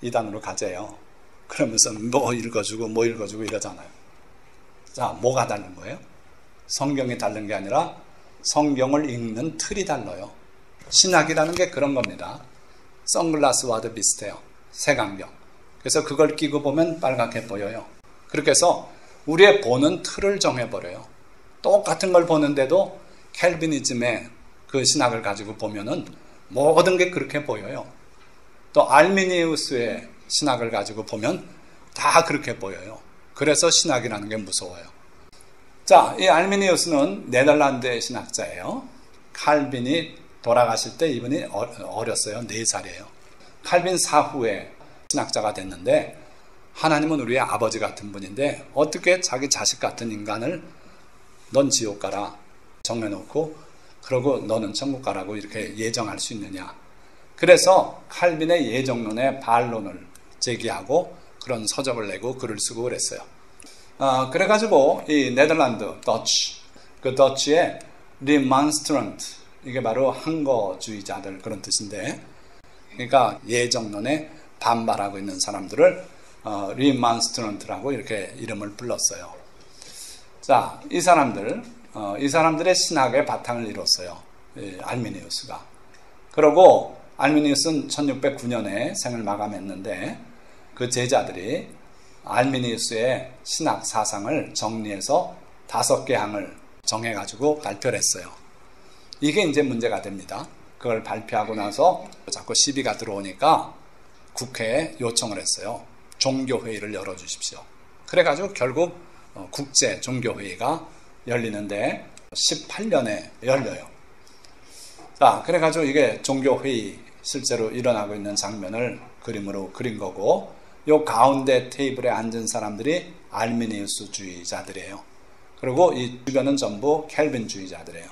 이단으로 가재요. 그러면서 뭐 읽어주고 이러잖아요. 자, 뭐가 다른 거예요? 성경이 다른 게 아니라 성경을 읽는 틀이 달라요. 신학이라는 게 그런 겁니다. 선글라스와도 비슷해요. 색안경. 그래서 그걸 끼고 보면 빨갛게 보여요. 그렇게 해서 우리의 보는 틀을 정해버려요. 똑같은 걸 보는데도 켈비니즘의 그 신학을 가지고 보면은 모든 게 그렇게 보여요. 또 알미니우스의 신학을 가지고 보면 다 그렇게 보여요. 그래서 신학이라는 게 무서워요. 자, 이 알미니우스는 네덜란드의 신학자예요. 칼빈이 돌아가실 때 이분이 어렸어요. 4살이에요. 칼빈 사후에 신학자가 됐는데 하나님은 우리의 아버지 같은 분인데 어떻게 자기 자식 같은 인간을 넌 지옥 가라 정해놓고 그러고 너는 천국 가라고 이렇게 예정할 수 있느냐. 그래서 칼빈의 예정론에 반론을 제기하고 그런 서적을 내고 글을 쓰고 그랬어요. 그래가지고 이 네덜란드 더치, 그 더치의 리만스트런트, 이게 바로 항거주의자들 그런 뜻인데, 그러니까 예정론에 반발하고 있는 사람들을 리만스트런트라고 이렇게 이름을 불렀어요. 자, 이 사람들의 신학의 바탕을 이뤘어요. 알미니우스가. 그리고 알미니우스는 1609년에 생을 마감했는데 그 제자들이 알미니우스의 신학 사상을 정리해서 5개 항을 정해가지고 발표를 했어요. 이게 이제 문제가 됩니다. 그걸 발표하고 나서 자꾸 시비가 들어오니까 국회에 요청을 했어요. 종교회의를 열어주십시오. 그래가지고 결국 국제 종교회의가 열리는데 18년에 열려요. 자, 그래가지고 이게 종교회의 실제로 일어나고 있는 장면을 그림으로 그린 거고, 요 가운데 테이블에 앉은 사람들이 알미니우스주의자들이에요. 그리고 이 주변은 전부 켈빈주의자들이에요.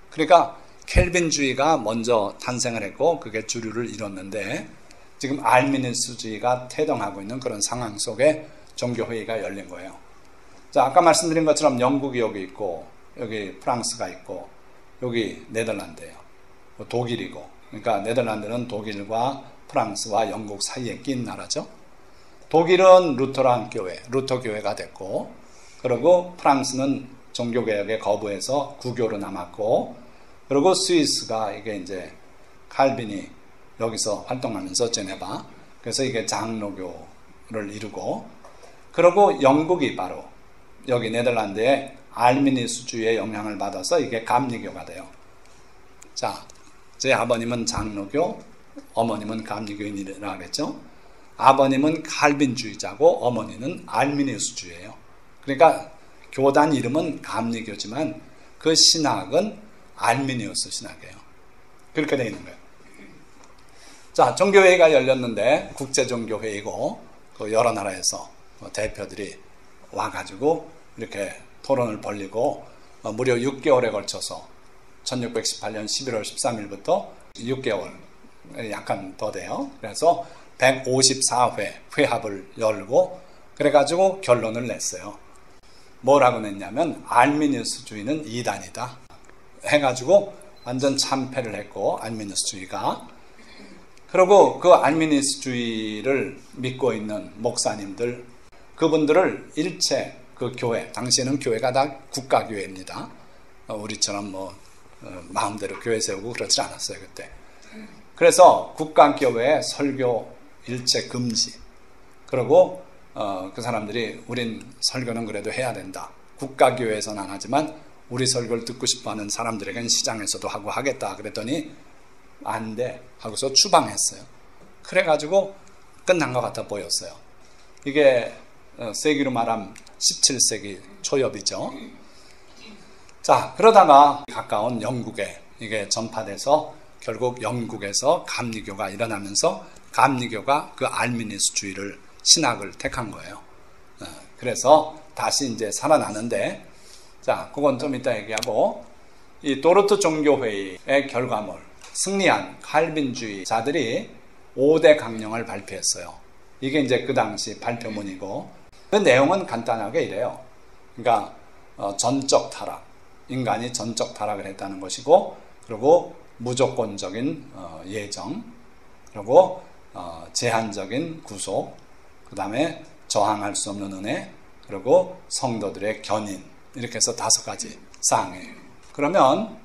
그러니까 켈빈주의가 먼저 탄생을 했고 그게 주류를 이뤘는데 지금 알미니우스주의가 태동하고 있는 그런 상황 속에 종교회의가 열린 거예요. 자, 아까 말씀드린 것처럼 영국이 여기 있고 여기 프랑스가 있고 여기 네덜란드예요. 독일이고, 그러니까 네덜란드는 독일과 프랑스와 영국 사이에 낀 나라죠. 독일은 루터란 교회, 루터 교회가 됐고, 그리고 프랑스는 종교개혁에 거부해서 구교로 남았고, 그리고 스위스가 이게 이제 칼빈이 여기서 활동하면서 제네바, 그래서 이게 장로교를 이루고, 그리고 영국이 바로 여기 네덜란드의 알미니스주의의 영향을 받아서 이게 감리교가 돼요. 자, 제 아버님은 장로교, 어머님은 감리교인이라고 그랬죠. 아버님은 칼빈주의자고 어머니는 알미니스주의예요. 그러니까 교단 이름은 감리교지만 그 신학은 알미니우스 신학이에요. 그렇게 되어 있는 거예요. 자, 종교회의가 열렸는데 국제종교회의고 그 여러 나라에서 대표들이 와가지고 이렇게 토론을 벌이고 무려 6개월에 걸쳐서 1618년 11월 13일부터 6개월, 약간 더 돼요. 그래서 154회 회합을 열고 그래가지고 결론을 냈어요. 뭐라고 냈냐면 알미니우스주의는 이단이다 해가지고 완전 참패를 했고, 알미니우스주의가. 그리고 그 알미니우스주의를 믿고 있는 목사님들, 그분들을 일체 그 교회, 당시에는 교회가 다 국가교회입니다. 우리처럼 마음대로 교회 세우고 그렇지 않았어요, 그때. 그래서 국가교회의 설교 일체 금지. 그리고 그 사람들이 우린 설교는 그래도 해야 된다. 국가교회에서는 안 하지만 우리 설교를 듣고 싶어하는 사람들에겐 시장에서도 하고 하겠다. 그랬더니 안 돼 하고서 추방했어요. 그래가지고 끝난 것 같아 보였어요. 이게 세기로 말하면 17세기 초엽이죠. 자, 그러다가 가까운 영국에 이게 전파돼서 결국 영국에서 감리교가 일어나면서 감리교가 그 알미니스주의를 신학을 택한 거예요. 그래서 다시 이제 살아나는데, 자, 그건 좀 이따 얘기하고, 이 도르트 종교회의의 결과물, 승리한 칼빈주의자들이 5대 강령을 발표했어요. 이게 이제 그 당시 발표문이고, 그 내용은 간단하게 이래요. 그러니까 전적 타락, 인간이 전적 타락을 했다는 것이고, 그리고 무조건적인 예정, 그리고 제한적인 구속, 그 다음에 저항할 수 없는 은혜, 그리고 성도들의 견인, 이렇게 해서 5가지 사항이에요. 그러면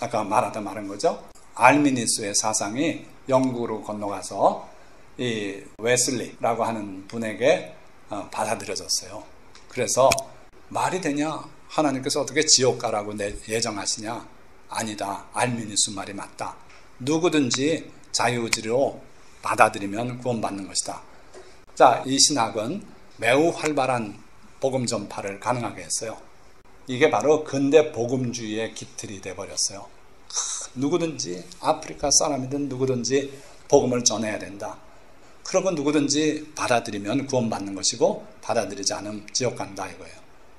아까 말한 거죠. 알미니스의 사상이 영국으로 건너가서 이 웨슬리라고 하는 분에게 받아들여졌어요. 그래서 말이 되냐? 하나님께서 어떻게 지옥 가라고 예정하시냐? 아니다. 알미니스 말이 맞다. 누구든지 자유의지로 받아들이면 구원받는 것이다. 자, 이 신학은 매우 활발한 복음 전파를 가능하게 했어요. 이게 바로 근대 복음주의의 깃틀이 돼버렸어요. 누구든지 아프리카 사람이든 누구든지 복음을 전해야 된다. 그러고 누구든지 받아들이면 구원받는 것이고 받아들이지 않으면 지옥 간다 이거예요.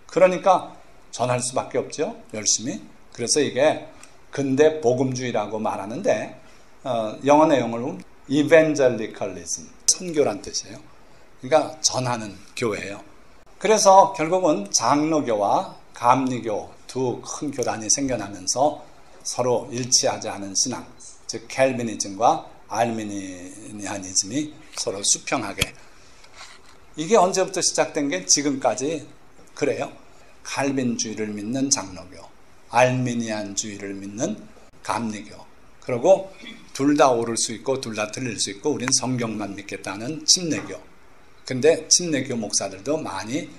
그러니까 전할 수밖에 없죠. 열심히. 그래서 이게 근대 복음주의라고 말하는데 영어 내용으로 evangelicalism, 선교란 뜻이에요. 그러니까 전하는 교회예요. 그래서 결국은 장로교와 감리교 두 큰 교단이 생겨나면서 서로 일치하지 않은 신앙, 즉 캘비니즘과 알미니안이즘이 서로 수평하게, 이게 언제부터 시작된 게 지금까지 그래요. 칼빈주의를 믿는 장로교, 알미니안주의를 믿는 감리교, 그리고 둘 다 옳을 수 있고 둘 다 틀릴 수 있고 우린 성경만 믿겠다는 침례교. 근데 침례교 목사들도 많이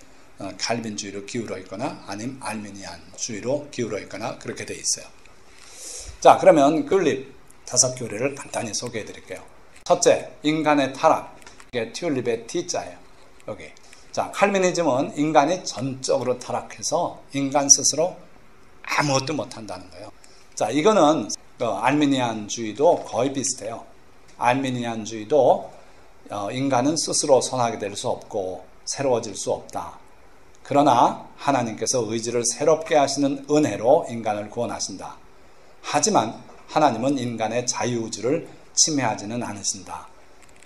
칼빈주의로 기울어 있거나 아니면 알미니안주의로 기울어 있거나 그렇게 돼 있어요. 자, 그러면 튤립 5교리를 간단히 소개해 드릴게요. 첫째, 인간의 타락. 이게 튤립의 T자예요. 여기. 자, 칼비니즘은 인간이 전적으로 타락해서 인간 스스로 아무것도 못한다는 거예요. 자, 이거는 알미니안주의도 거의 비슷해요. 알미니안주의도 인간은 스스로 선하게 될 수 없고 새로워질 수 없다. 그러나 하나님께서 의지를 새롭게 하시는 은혜로 인간을 구원하신다. 하지만 하나님은 인간의 자유의지를 침해하지는 않으신다.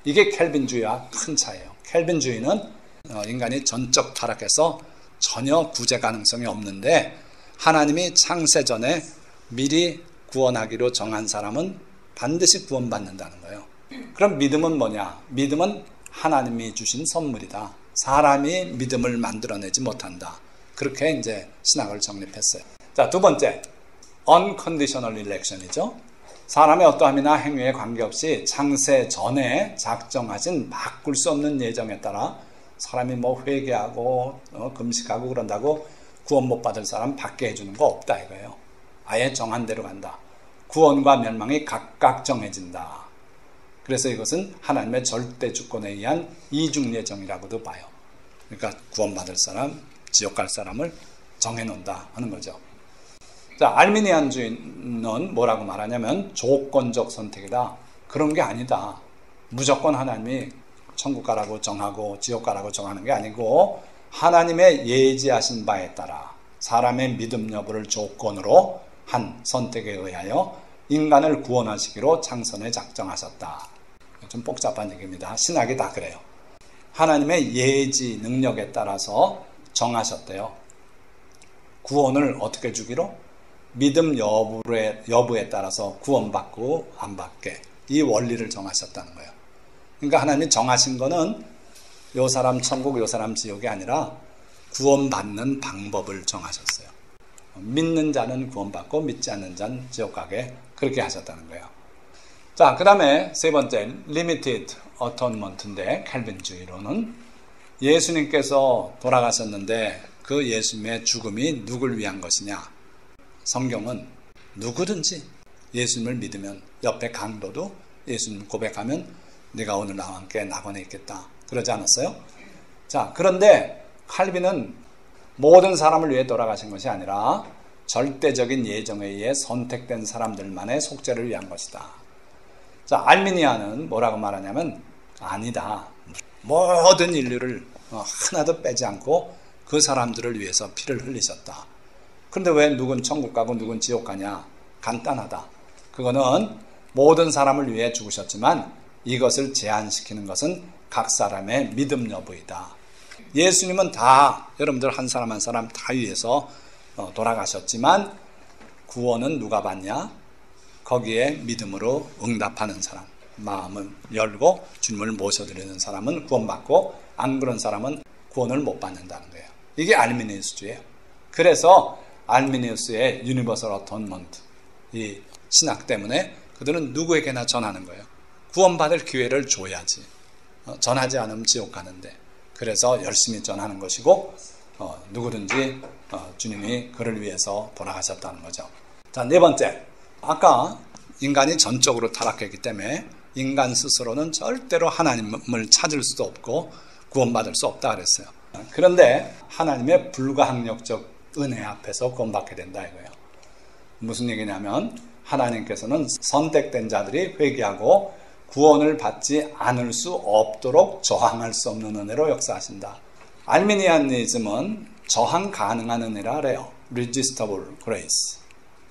이게 켈빈주의와 큰 차이예요. 켈빈주의는 인간이 전적 타락해서 전혀 구제 가능성이 없는데 하나님이 창세 전에 미리 구원하기로 정한 사람은 반드시 구원받는다는 거예요. 그럼 믿음은 뭐냐? 믿음은 하나님이 주신 선물이다. 사람이 믿음을 만들어내지 못한다. 그렇게 이제 신학을 정립했어요. 자, 두 번째, unconditional election이죠. 사람의 어떠함이나 행위에 관계없이 창세 전에 작정하신 바꿀 수 없는 예정에 따라 사람이 뭐 회개하고 금식하고 그런다고 구원 못 받을 사람 받게 해주는 거 없다 이거예요. 아예 정한 대로 간다. 구원과 멸망이 각각 정해진다. 그래서 이것은 하나님의 절대 주권에 의한 이중 예정이라고도 봐요. 그러니까 구원받을 사람, 지옥 갈 사람을 정해놓는다 하는 거죠. 자, 알미니안주의는 뭐라고 말하냐면 조건적 선택이다. 그런 게 아니다. 무조건 하나님이 천국 가라고 정하고 지옥 가라고 정하는 게 아니고 하나님의 예지하신 바에 따라 사람의 믿음 여부를 조건으로 한 선택에 의하여 인간을 구원하시기로 창선에 작정하셨다. 좀 복잡한 얘기입니다. 신학이 다 그래요. 하나님의 예지 능력에 따라서 정하셨대요. 구원을 어떻게 주기로? 믿음 여부에 따라서 구원받고 안 받게 이 원리를 정하셨다는 거예요. 그러니까 하나님이 정하신 거는 요 사람 천국 요 사람 지옥이 아니라 구원받는 방법을 정하셨어요. 믿는 자는 구원받고 믿지 않는 자는 지옥 가게 그렇게 하셨다는 거예요. 자, 그 다음에 세 번째 limited atonement인데 캘빈주의로는 예수님께서 돌아가셨는데 그 예수님의 죽음이 누굴 위한 것이냐? 성경은 누구든지 예수님을 믿으면 옆에 강도도 예수님 고백하면 네가 오늘 나와 함께 낙원에 있겠다. 그러지 않았어요? 자, 그런데 칼빈은 모든 사람을 위해 돌아가신 것이 아니라 절대적인 예정에 의해 선택된 사람들만의 속죄를 위한 것이다. 자, 알미니아는 뭐라고 말하냐면 아니다. 모든 인류를 하나도 빼지 않고 그 사람들을 위해서 피를 흘리셨다. 그런데 왜 누군 천국 가고 누군 지옥 가냐? 간단하다. 그거는 모든 사람을 위해 죽으셨지만 이것을 제한시키는 것은 각 사람의 믿음 여부이다. 예수님은 다 여러분들 한 사람 한 사람 다 위해서 돌아가셨지만 구원은 누가 받냐? 거기에 믿음으로 응답하는 사람, 마음을 열고 주님을 모셔드리는 사람은 구원받고 안 그런 사람은 구원을 못 받는다는 거예요. 이게 알미니우스주의예요. 그래서 알미니우스의 유니버설 어톤먼트 이 신학 때문에 그들은 누구에게나 전하는 거예요. 구원받을 기회를 줘야지. 전하지 않으면 지옥 가는데 그래서 열심히 전하는 것이고 누구든지 주님이 그를 위해서 돌아가셨다는 거죠. 자, 네 번째, 아까 인간이 전적으로 타락했기 때문에 인간 스스로는 절대로 하나님을 찾을 수도 없고 구원받을 수 없다 그랬어요. 그런데 하나님의 불가항력적 은혜 앞에서 구원받게 된다 이거예요. 무슨 얘기냐면 하나님께서는 선택된 자들이 회개하고 구원을 받지 않을 수 없도록 저항할 수 없는 은혜로 역사하신다. 알미니아니즘은 저항 가능한 은혜라 그래요. Resistible grace.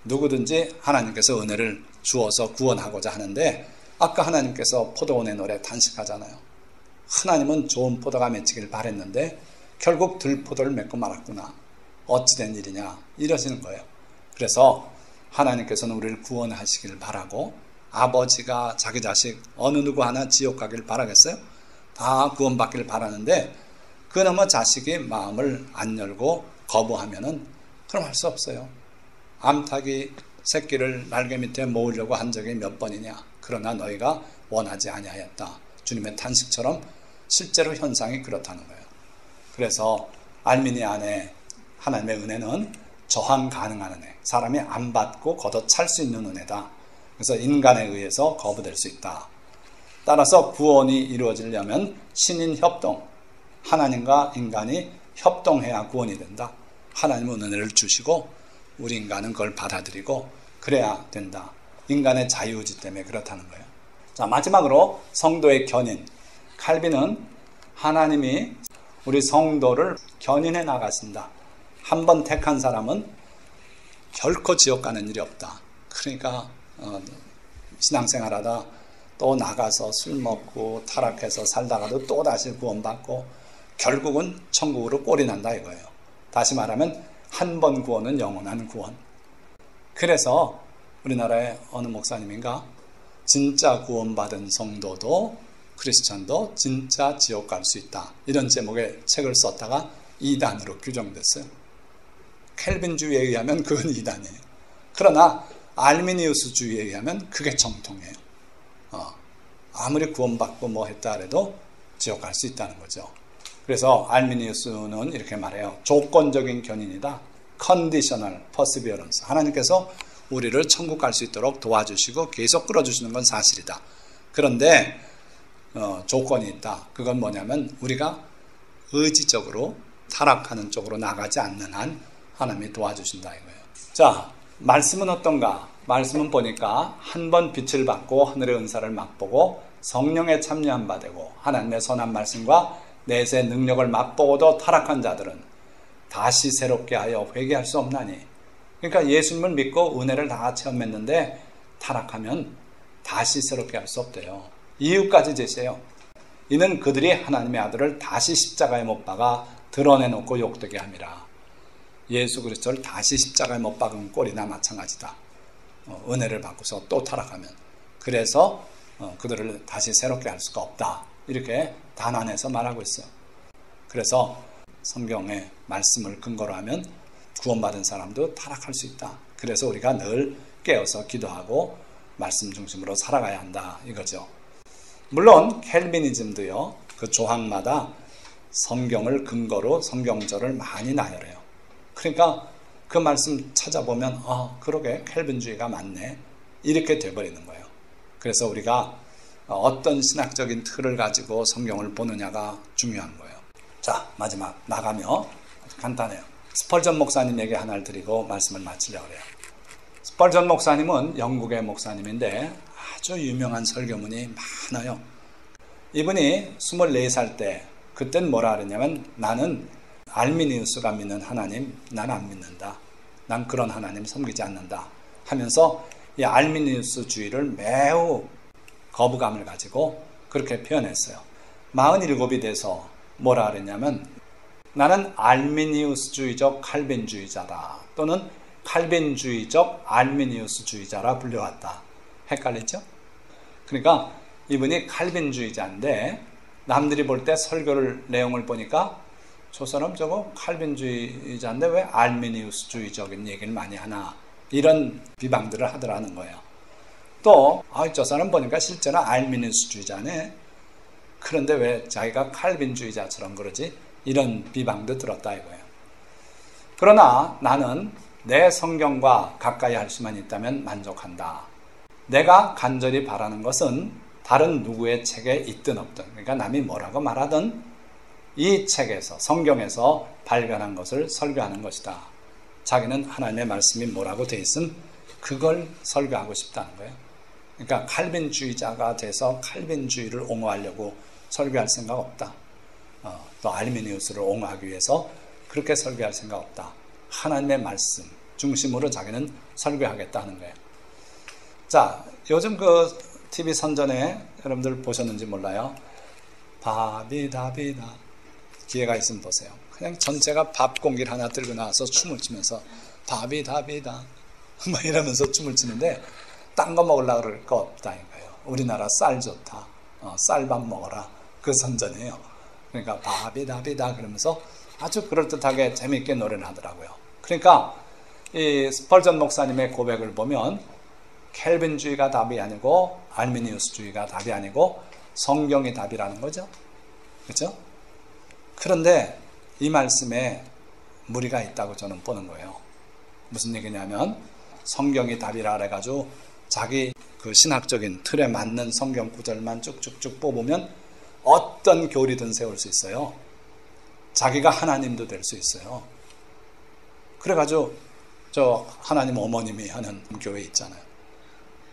누구든지 하나님께서 은혜를 주어서 구원하고자 하는데 아까 하나님께서 포도원의 노래 단식하잖아요. 하나님은 좋은 포도가 맺히길 바랬는데 결국 들포도를 맺고 말았구나. 어찌된 일이냐 이러시는 거예요. 그래서 하나님께서는 우리를 구원하시길 바라고 아버지가 자기 자식 어느 누구 하나 지옥 가길 바라겠어요? 다 구원받기를 바라는데 그나마 자식이 마음을 안 열고 거부하면은 그럼 할 수 없어요. 암탉이 새끼를 날개 밑에 모으려고 한 적이 몇 번이냐. 그러나 너희가 원하지 아니하였다. 주님의 탄식처럼 실제로 현상이 그렇다는 거예요. 그래서 알미니아 안에 하나님의 은혜는 저항 가능한 은혜. 사람이 안 받고 걷어찰 수 있는 은혜다. 그래서 인간에 의해서 거부될 수 있다. 따라서 구원이 이루어지려면 신인 협동, 하나님과 인간이 협동해야 구원이 된다. 하나님은 은혜를 주시고 우리 인간은 그걸 받아들이고 그래야 된다. 인간의 자유의지 때문에 그렇다는 거예요. 자, 마지막으로 성도의 견인. 칼빈은 하나님이 우리 성도를 견인해 나가신다. 한 번 택한 사람은 결코 지옥 가는 일이 없다. 그러니까 신앙생활하다 또 나가서 술 먹고 타락해서 살다가도 또 다시 구원받고 결국은 천국으로 꼴이 난다 이거예요. 다시 말하면 한 번 구원은 영원한 구원. 그래서 우리나라의 어느 목사님인가 진짜 구원받은 성도도 크리스찬도 진짜 지옥 갈 수 있다. 이런 제목의 책을 썼다가 이단으로 규정됐어요. 켈빈주의에 의하면 그건 이단이에요. 그러나 알미니우스주의에 의하면 그게 정통이에요. 아무리 구원받고 뭐 했다 해도 지옥 갈 수 있다는 거죠. 그래서 알미니우스는 이렇게 말해요. 조건적인 견인이다. Conditional perseverance. 하나님께서 우리를 천국 갈 수 있도록 도와주시고 계속 끌어주시는 건 사실이다. 그런데 조건이 있다. 그건 뭐냐면 우리가 의지적으로 타락하는 쪽으로 나가지 않는 한 하나님이 도와주신다 이거예요. 자, 말씀은 어떤가? 말씀은 보니까 한 번 빛을 받고 하늘의 은사를 맛보고 성령에 참여한 바 되고 하나님의 선한 말씀과 내세 능력을 맛보고도 타락한 자들은 다시 새롭게 하여 회개할 수 없나니. 그러니까 예수님을 믿고 은혜를 다 체험했는데 타락하면 다시 새롭게 할 수 없대요. 이유까지 제시해요. 이는 그들이 하나님의 아들을 다시 십자가에 못 박아 드러내놓고 욕되게 함이라. 예수 그리스도를 다시 십자가에 못 박은 꼴이나 마찬가지다. 은혜를 받고서 또 타락하면. 그래서 그들을 다시 새롭게 할 수가 없다. 이렇게 단안해서 말하고 있어요. 그래서 성경의 말씀을 근거로 하면 구원받은 사람도 타락할 수 있다. 그래서 우리가 늘 깨어서 기도하고 말씀 중심으로 살아가야 한다 이거죠. 물론 켈비니즘도요. 그 조항마다 성경을 근거로 성경절을 많이 나열해요. 그러니까 그 말씀 찾아보면 그러게 켈빈주의가 맞네. 이렇게 돼버리는 거예요. 그래서 우리가 어떤 신학적인 틀을 가지고 성경을 보느냐가 중요한 거예요. 자, 마지막 나가며 간단해요. 스펄전 목사님에게 하나를 드리고 말씀을 마치려고 해요. 스펄전 목사님은 영국의 목사님인데 아주 유명한 설교문이 많아요. 이분이 24살 때 그땐 뭐라 그랬냐면 나는 알미니우스가 믿는 하나님 난 안 믿는다. 난 그런 하나님 섬기지 않는다 하면서 이 알미니우스주의를 매우 거부감을 가지고 그렇게 표현했어요. 47이 돼서 뭐라 그랬냐면 나는 알미니우스주의적 칼빈주의자다 또는 칼빈주의적 알미니우스주의자라 불려왔다. 헷갈리죠? 그러니까 이분이 칼빈주의자인데 남들이 볼 때 설교를 내용을 보니까 저 사람 저거 칼빈주의자인데 왜 알미니우스주의적인 얘기를 많이 하나 이런 비방들을 하더라는 거예요. 또 저 사람 보니까 실제로 알미니우스주의자네. 그런데 왜 자기가 칼빈주의자처럼 그러지? 이런 비방도 들었다 이거예요. 그러나 나는 내 성경과 가까이 할 수만 있다면 만족한다. 내가 간절히 바라는 것은 다른 누구의 책에 있든 없든 그러니까 남이 뭐라고 말하든 이 책에서 성경에서 발견한 것을 설교하는 것이다. 자기는 하나님의 말씀이 뭐라고 돼 있음 그걸 설교하고 싶다는 거예요. 그러니까 칼빈주의자가 돼서 칼빈주의를 옹호하려고 설교할 생각 없다. 또 알미니우스를 옹호하기 위해서 그렇게 설교할 생각 없다. 하나님의 말씀 중심으로 자기는 설교하겠다는 거예요. 자, 요즘 그 TV 선전에 여러분들 보셨는지 몰라요. 바비다비다. 기회가 있으면 보세요. 그냥 전체가 밥 공기를 하나 들고 나와서 춤을 추면서 바비다비다 막 이러면서 춤을 추는데 딴 거 먹으려고 그럴 거 없다 이거예요. 우리나라 쌀 좋다. 쌀밥 먹어라. 그 선전이에요. 그러니까 바비다비다 그러면서 아주 그럴듯하게 재미있게 노래를 하더라고요. 그러니까 이 스펄전 목사님의 고백을 보면 켈빈주의가 답이 아니고 알미니우스주의가 답이 아니고 성경이 답이라는 거죠. 그렇죠? 그런데 이 말씀에 무리가 있다고 저는 보는 거예요. 무슨 얘기냐면 성경이 답이라 그래가지고 자기 그 신학적인 틀에 맞는 성경 구절만 쭉쭉쭉 뽑으면 어떤 교리든 세울 수 있어요. 자기가 하나님도 될 수 있어요. 그래가지고 저 하나님 어머님이 하는 교회 있잖아요.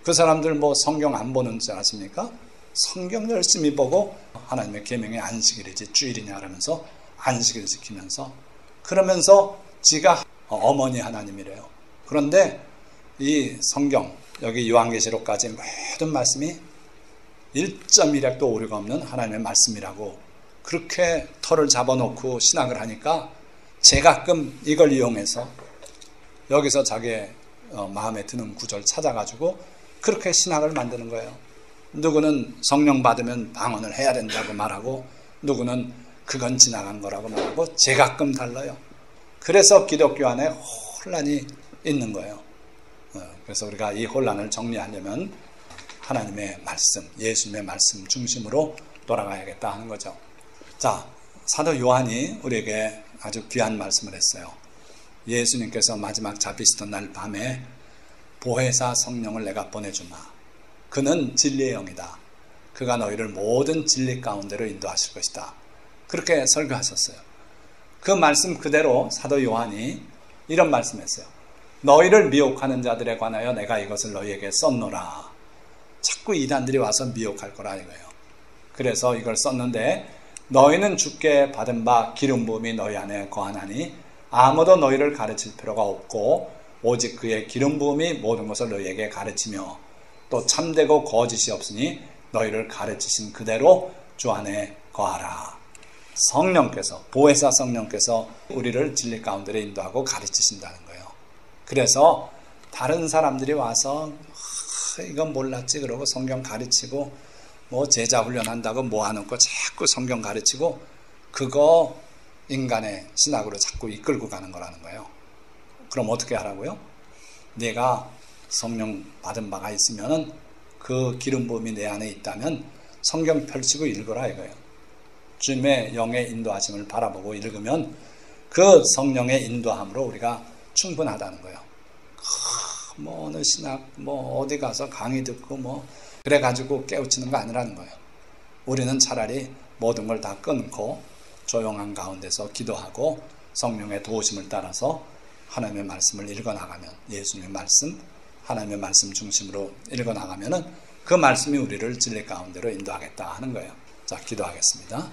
그 사람들 뭐 성경 안 보는 줄 아십니까? 성경 열심히 보고 하나님의 계명이 안식일이지 주일이냐 하면서 안식일 지키면서 그러면서 지가 어머니 하나님이래요. 그런데 이 성경 여기 요한계시록까지 모든 말씀이 1.1핵도 오류가 없는 하나님의 말씀이라고 그렇게 털을 잡아놓고 신학을 하니까 제가끔 이걸 이용해서 여기서 자기의 마음에 드는 구절 찾아가지고 그렇게 신학을 만드는 거예요. 누구는 성령 받으면 방언을 해야 된다고 말하고 누구는 그건 지나간 거라고 말하고 제가끔 달라요. 그래서 기독교 안에 혼란이 있는 거예요. 그래서 우리가 이 혼란을 정리하려면 하나님의 말씀, 예수님의 말씀 중심으로 돌아가야겠다 하는 거죠. 자, 사도 요한이 우리에게 아주 귀한 말씀을 했어요. 예수님께서 마지막 잡히시던 날 밤에 보혜사 성령을 내가 보내주마. 그는 진리의 영이다. 그가 너희를 모든 진리 가운데로 인도하실 것이다. 그렇게 설교하셨어요. 그 말씀 그대로 사도 요한이 이런 말씀했어요. 너희를 미혹하는 자들에 관하여 내가 이것을 너희에게 썼노라. 자꾸 이단들이 와서 미혹할 거라 이거예요. 그래서 이걸 썼는데 너희는 주께 받은 바 기름 부음이 너희 안에 거하나니 아무도 너희를 가르칠 필요가 없고 오직 그의 기름 부음이 모든 것을 너희에게 가르치며 또 참되고 거짓이 없으니 너희를 가르치신 그대로 주 안에 거하라. 성령께서, 보혜사 성령께서 우리를 진리 가운데로 인도하고 가르치신다는 거예요. 그래서 다른 사람들이 와서 이건 몰랐지 그러고 성경 가르치고 뭐 제자 훈련한다고 모아놓고 자꾸 성경 가르치고 그거 인간의 신학으로 자꾸 이끌고 가는 거라는 거예요. 그럼 어떻게 하라고요? 내가 성령 받은 바가 있으면 그 기름 부음이 내 안에 있다면 성경 펼치고 읽으라 이거예요. 주님의 영의 인도하심을 바라보고 읽으면 그 성령의 인도함으로 우리가 충분하다는 거예요. 뭐 어느 신학 뭐 어디 가서 강의 듣고 뭐 그래가지고 깨우치는 거 아니라는 거예요. 우리는 차라리 모든 걸 다 끊고 조용한 가운데서 기도하고 성령의 도우심을 따라서 하나님의 말씀을 읽어나가면, 예수님의 말씀, 하나님의 말씀 중심으로 읽어나가면은 그 말씀이 우리를 진리 가운데로 인도하겠다 하는 거예요. 자, 기도하겠습니다.